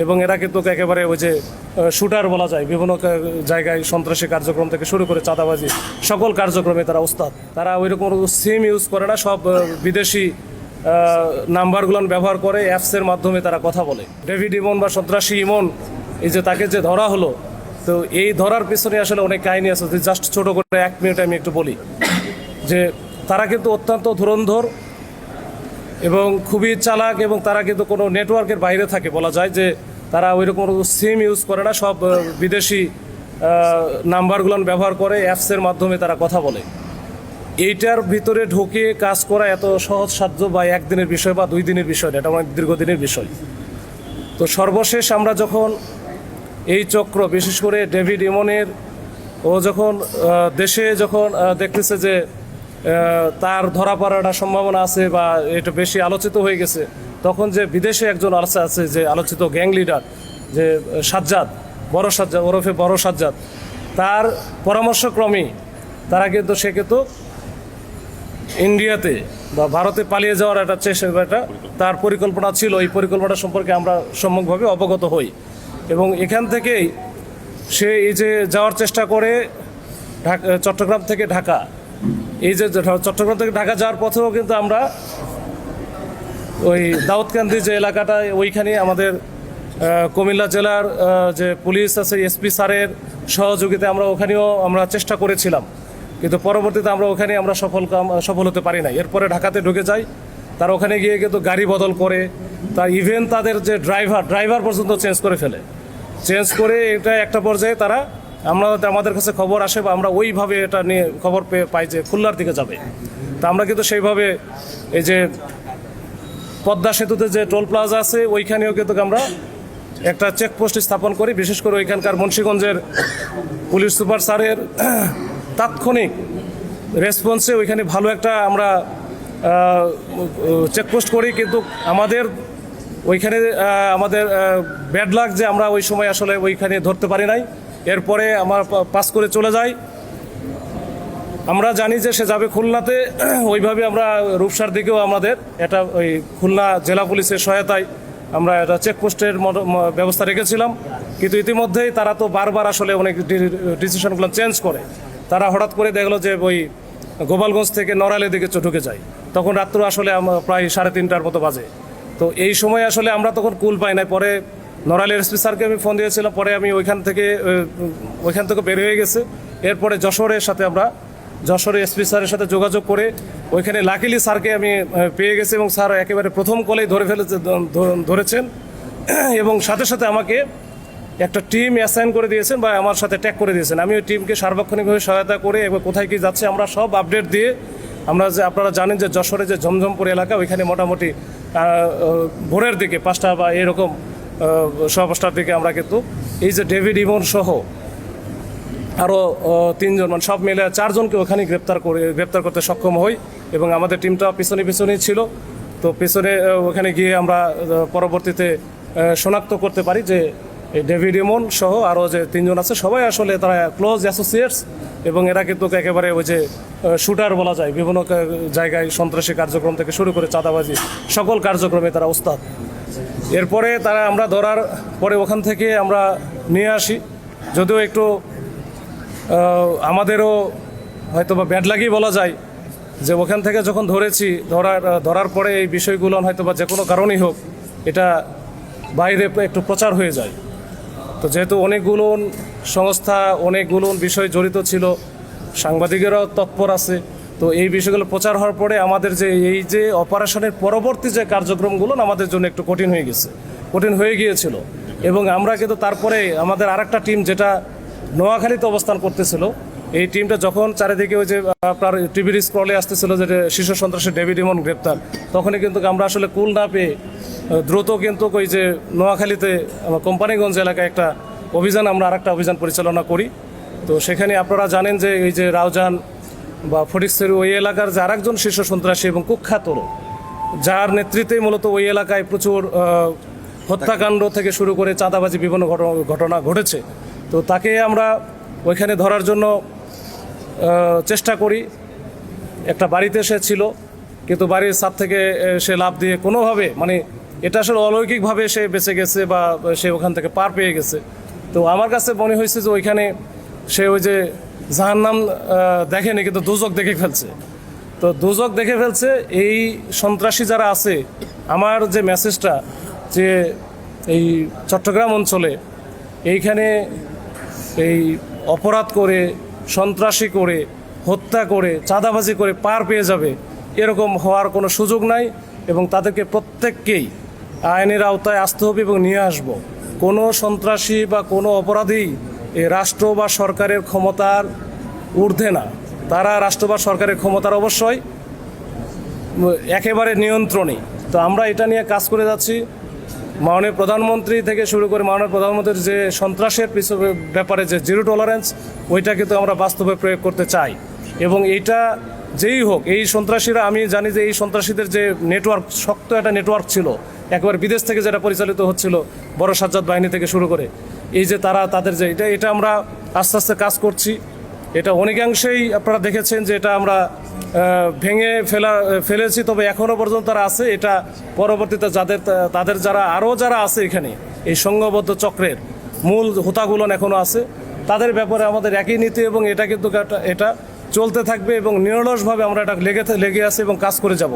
এবং এরা কিন্তু একেবারে ওই যে শুটার বলা যায়, বিভিন্ন জায়গায় সন্ত্রাসী কার্যক্রম থেকে শুরু করে চাঁদাবাজি সকল কার্যক্রমে তারা ওস্তাদ। তারা ওই রকম সিম ইউজ করে না, সব বিদেশি নাম্বারগুলো ব্যবহার করে, অ্যাপসের মাধ্যমে তারা কথা বলে। ডেভিড ইমন বা সন্ত্রাসী ইমন, এই যে তাকে যে ধরা হলো, তো এই ধরার পিছনে আসলে অনেক কাহিনী আছে। জাস্ট ছোট করে 1 মিনিট আমি একটু বলি যে তারা কিন্তু অত্যন্ত ধুরন্ধর এবং খুবই চালাক, এবং তারা কিন্তু কোনো নেটওয়ার্কের বাইরে থাকে বলা যায়। যে তারা ওই রকম সিম ইউজ করে না, সব বিদেশি নাম্বারগুলো ব্যবহার করে, অ্যাপসের মাধ্যমে তারা কথা বলে। এইটার ভিতরে ঢুকে কাজ করা এত সহজসাধ্য বা একদিনের বিষয় বা 2 দিনের বিষয় না, এটা অনেক দীর্ঘদিনের বিষয়। তো সর্বশেষ আমরা যখন এই চক্র, বিশেষ করে ডেভিড ইমনের, ও যখন দেশে যখন দেখতেছে যে তার ধরা পড়ার সম্ভাবনা আছে বা এটা বেশি আলোচিত হয়ে গেছে, তখন যে বিদেশে একজন আছে যে আলোচিত গ্যাং লিডার, যে সাজ্জাদ, বড় সাজ্জাদ ওরফে বড় সাজ্জাদ, তার পরামর্শক্রমেই তারা কিন্তু সে কিন্তু ইন্ডিয়াতে বা ভারতে পালিয়ে যাওয়ার একটা তার পরিকল্পনা ছিল। এই পরিকল্পনা সম্পর্কে আমরা সম্যকভাবে অবগত হই, এবং এখান থেকেই সে এই যে যাওয়ার চেষ্টা করে চট্টগ্রাম থেকে ঢাকা। এই যে চট্টগ্রাম থেকে ঢাকা যাওয়ার পথেও কিন্তু আমরা ওই দাউদকান্দি যে এলাকাটায়, ওইখানে আমাদের কুমিল্লা জেলার যে পুলিশ আছে, এসপি স্যারের সহযোগিতায় ওখানেও আমরা চেষ্টা করেছিলাম, কিন্তু পরবর্তীতে ওখানে আমরা সফল হতে পারি না। এরপরে ঢাকাতে ঢুকে যাই, তারা ওখানে গিয়ে কিন্তু গাড়ি বদল করে, তার ইভেন তাদের যে ড্রাইভার পর্যন্ত চেঞ্জ করে ফেলে। চেঞ্জ করে এটা একটা পর্যায়ে তারা আমাদের কাছে খবর আসে বা আমরা ওইভাবে এটা নিয়ে খবর পাই যে খুলনার দিকে যাবে। তা আমরা কিন্তু সেইভাবে এই যে পদ্মা সেতুতে যে টোল প্লাজা আছে, ওইখানেও কিন্তু আমরা একটা চেকপোস্ট স্থাপন করি। বিশেষ করে ওইখানকার মুন্সিগঞ্জের পুলিশ সুপার স্যারের তাৎক্ষণিক রেসপন্সে ওইখানে ভালো একটা আমরা চেকপোস্ট করি। কিন্তু আমাদের ওইখানে ব্যাড লাক যে আমরা ওই সময় আসলে ওইখানে ধরতে পারি নাই। এরপরে আমার পাস করে চলে যাই। আমরা জানি যে সে যাবে খুলনাতে, ওইভাবে আমরা রূপসার দিকেও আমাদের এটা ওই খুলনা জেলা পুলিশের সহায়তায় আমরা একটা চেকপোস্টের ব্যবস্থা রেখেছিলাম। কিন্তু ইতিমধ্যেই তারা তো বারবার আসলে অনেক ডিসিশনগুলো চেঞ্জ করে। তারা হঠাৎ করে দেখলো যে ওই গোপালগঞ্জ থেকে নড়াইলের দিকে ঢুকে যায়, তখন রাত্র আসলে প্রায় 3:30টার মতো বাজে। তো এই সময় আসলে আমরা তখন কুল পাই নাই। পরে নড়াইলের এসপি স্যারকে আমি ফোন দিয়েছিলাম, পরে আমি ওইখান থেকে বের হয়ে গেছে। এরপরে যশোরে এসপি স্যারের সাথে যোগাযোগ করে ওইখানে লাকিলি স্যারকে আমি পেয়ে গেছি, এবং স্যার একেবারে প্রথম কলেই ধরেছেন, এবং সাথে সাথে আমাকে একটা টিম অ্যাসাইন করে দিয়েছেন বা আমার সাথে ট্যাগ করে দিয়েছেন। আমি ওই টিমকে সার্বক্ষণিকভাবে সহায়তা করে এবং কোথায় কি যাচ্ছে আমরা সব আপডেট দিয়ে, আপনারা জানেন যে যশোরে যে ঝমঝমপুর এলাকা, ওইখানে মোটামুটি ভোরের দিকে 5টা বা এরকম 5:15টার দিকে আমরা কিন্তু এই যে ডেভিড ইমন সহ আরও 3জন, মানে সব মিলে 4জনকে ওখানে গ্রেপ্তার করতে সক্ষম হই। এবং আমাদের টিমটা পিছনেই ছিল। তো ওখানে গিয়ে আমরা পরবর্তীতে শনাক্ত করতে পারি যে ডেভিড ইমন সহ আরও যে 3জন আছে, সবাই আসলে তারা ক্লোজ অ্যাসোসিয়েটস, এবং এরা কিন্তু একেবারে ওই যে শুটার বলা যায়, বিভিন্ন জায়গায় সন্ত্রাসী কার্যক্রম থেকে শুরু করে চাঁদাবাজি সকল কার্যক্রমে তারা ওস্তাদ। এরপরে আমরা ধরার পরে ওখান থেকে আমরা নিয়ে আসি। যদিও একটু আমাদেরও হয়তো বা ব্যাড লাগেই বলা যায় যে ওখান থেকে যখন ধরার পরে এই বিষয়গুলো হয়তো বা যে কোনো কারণেই হোক, এটা বাইরে একটু প্রচার হয়ে যায়। তো যেহেতু অনেকগুলো সংস্থা, অনেকগুলো বিষয় জড়িত ছিল, সাংবাদিকেরাও তৎপর আছে, তো এই বিষয়গুলো প্রচার হওয়ার পরে আমাদের যে এই যে অপারেশনের পরবর্তী যে কার্যক্রমগুলো আমাদের জন্য একটু কঠিন হয়ে গিয়েছিল। এবং আমরা কিন্তু তারপরে আমাদের আরেকটা টিম যেটা নোয়াখালীতে অবস্থান করতেছিল, এই টিমটা যখন চারিদিকে ওই যে আপনার টিভির স্ক্রলে আসতেছিল যে শীর্ষ সন্ত্রাসী ডেভিড ইমন গ্রেপ্তার, তখনই কিন্তু আমরা আসলে কুল না পেয়ে দ্রুত কিন্তু ওই যে নোয়াখালীতে কোম্পানিগঞ্জ এলাকায় আমরা আরেকটা অভিযান পরিচালনা করি। তো সেখানে আপনারা জানেন যে এই যে রাউজান বা ফটিকছড়ি ওই এলাকার যে আরেকজন শীর্ষ সন্ত্রাসী এবং কুখ্যাত, যার নেতৃত্বে মূলত ওই এলাকায় প্রচুর হত্যাকাণ্ড থেকে শুরু করে চাঁদাবাজি বিভিন্ন ঘটনা ঘটেছে। তো তাকে আমরা ওইখানে ধরার জন্য চেষ্টা করি। একটা বাড়িতে সে ছিল, কিন্তু বাড়ির ছাদ থেকে সে লাফ দিয়ে কোনোভাবে, মানে এটা আসলে অলৌকিকভাবে সে বেঁচে গেছে বা সে ওখান থেকে পার পেয়ে গেছে। তো আমার কাছে মনে হয়েছে যে ওইখানে সে ওই যে জাহান্নাম দেখেনি, কিন্তু দোজক দেখে ফেলছে। তো দোজক দেখে ফেলছে এই সন্ত্রাসী যারা আছে। আমার যে মেসেজটা, যে এই চট্টগ্রাম অঞ্চলে এইখানে এই অপরাধ করে, সন্ত্রাসী করে, হত্যা করে, চাঁদাবাজি করে পার পেয়ে যাবে, এরকম হওয়ার কোনো সুযোগ নাই। এবং তাদেরকে প্রত্যেককেই আইনের আওতায় আসতে হবে এবং নিয়ে আসব। কোনো সন্ত্রাসী বা কোনো অপরাধী এই রাষ্ট্র বা সরকারের ক্ষমতার ঊর্ধ্বে না। তারা রাষ্ট্র বা সরকারের ক্ষমতার অবশ্যই একেবারে নিয়ন্ত্রণে। তো আমরা এটা নিয়ে কাজ করে যাচ্ছি। মাননীয় প্রধানমন্ত্রী থেকে শুরু করে মাননীয় প্রধানমন্ত্রীর যে সন্ত্রাসের ব্যাপারে যে জিরো টলারেন্স, ওইটা কিন্তু আমরা বাস্তবে প্রয়োগ করতে চাই। এবং এইটা যেই হোক, এই সন্ত্রাসীরা, আমি জানি যে এই সন্ত্রাসীদের যে নেটওয়ার্ক, শক্ত একটা নেটওয়ার্ক ছিল একবার বিদেশ থেকে যেটা পরিচালিত হচ্ছিল, বড় সাজ্জাদ বাহিনী থেকে শুরু করে, এই যে তাদের যে এটা আমরা আস্তে আস্তে কাজ করছি। এটা অনেকাংশেই আপনারা দেখেছেন যে এটা আমরা ভেঙে ফেলেছি, তবে এখনও পর্যন্ত তারা আছে। এটা পরবর্তীতে তাদের যারা আছে এখানে এই সংঘবদ্ধ চক্রের মূল হোতাগুলো এখনও আছে, তাদের ব্যাপারে আমাদের একই নীতি এবং এটা কিন্তু এটা চলতে থাকবে এবং নিরলসভাবে আমরা এটা লেগে আছি এবং কাজ করে যাব।